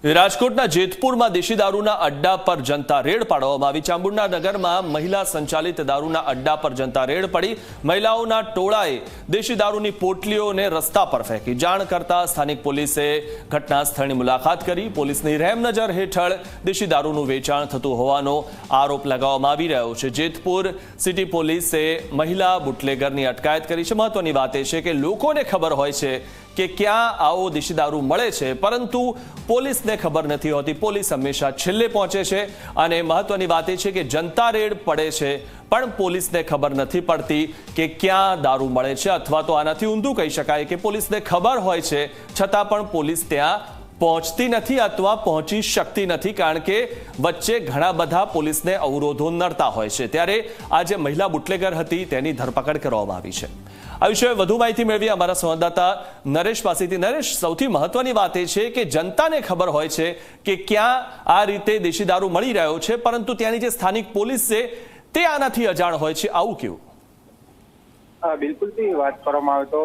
રાજકોટના જેતપુરમાં દેશી દારૂના અડ્ડા પર જનતા રેડ પાડવામાં આવી। ચામુંડા નગરમાં મહિલા સંચાલિત દારૂના અડ્ડા પર જનતા રેડ પડી। મહિલાઓના ટોળાએ દેશી દારૂની પોટલીઓને રસ્તા પર ફેંકી। જાણ કરતા સ્થાનિક પોલીસે ઘટના સ્થળની મુલાકાત કરી। પોલીસની રહેમ નજર હેઠળ દેશી દારૂનું વેચાણ થતું હોવાનો આરોપ લગાવવામાં આવી રહ્યો છે। જેતપુર સિટી પોલીસે મહિલા બુટલેગરની અટકાયત કરી છે। મહત્વની વાત એ છે કે લોકોને ખબર હોય છે કે ક્યાં આવો દેશી દારૂ મળે છે, પરંતુ પોલીસને ખબર નથી હોતી। પોલીસ હંમેશા છેલ્લે પહોંચે છે અને મહત્વની વાત એ છે કે જનતા રેડ પડે છે પણ પોલીસને ખબર નથી પડતી કે ક્યાં દારૂ મળે છે, અથવા તો આનાથી ઊંધું કહી શકાય કે પોલીસને ખબર હોય છે છતાં પણ પોલીસ ત્યાં પહોંચતી નથી અથવા પહોંચી શકતી નથી, કારણ કે વચ્ચે ઘણા બધા પોલીસને અવરોધો નડતા હોય છે। ત્યારે આ જે મહિલા બુટલેગર હતી તેની ધરપકડ કરવામાં આવી છે। આ વિશે વધુ માહિતી મેળવી અમારા સંવાદદાતા નરેશ પાસેથી। નરેશ, સૌથી મહત્વની વાત એ છે કે જનતાને ખબર હોય છે કે ક્યાં આ રીતે દેશી દારૂ મળી રહ્યો છે, પરંતુ ત્યાંની જે સ્થાનિક પોલીસ છે તે આનાથી અજાણ હોય છે, આવું કેવું? બિલકુલ વાત કરવામાં આવે તો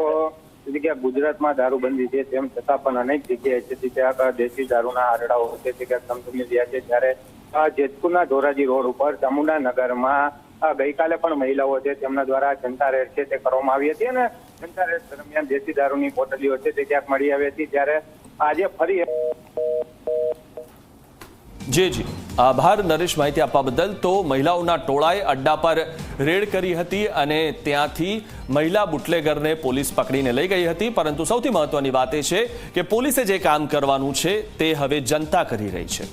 જગ્યા ગુજરાતમાં દારૂબંધી છે, તેમ છતાં પણ અનેક જગ્યાએ છે ત્યાં દેશી દારૂના આરડાઓ છે તે ક્યાંક ધમધમી રહ્યા છે। ત્યારે જેતપુરના ધોરાજી રોડ ઉપર ચામુંડા નગરમાં ગઈકાલે પણ મહિલાઓ છે તેમના દ્વારા જનતા રેડ છે તે કરવામાં આવી હતી અને જનતા રેડ દરમિયાન દેશી દારૂની બોટલીઓ છે તે ક્યાંક મળી આવી હતી। ત્યારે આજે ફરી જી આભાર નરેશ માહિતી આપવા બદલ। તો મહિલાઓના ટોળાએ અડ્ડા પર રેડ કરી હતી અને ત્યાંથી મહિલા બુટલેગરને પોલીસ પકડીને લઈ ગઈ હતી, પરંતુ સૌથી મહત્વની વાત એ છે કે પોલીસે જે કામ કરવાનું છે તે હવે જનતા કરી રહી છે।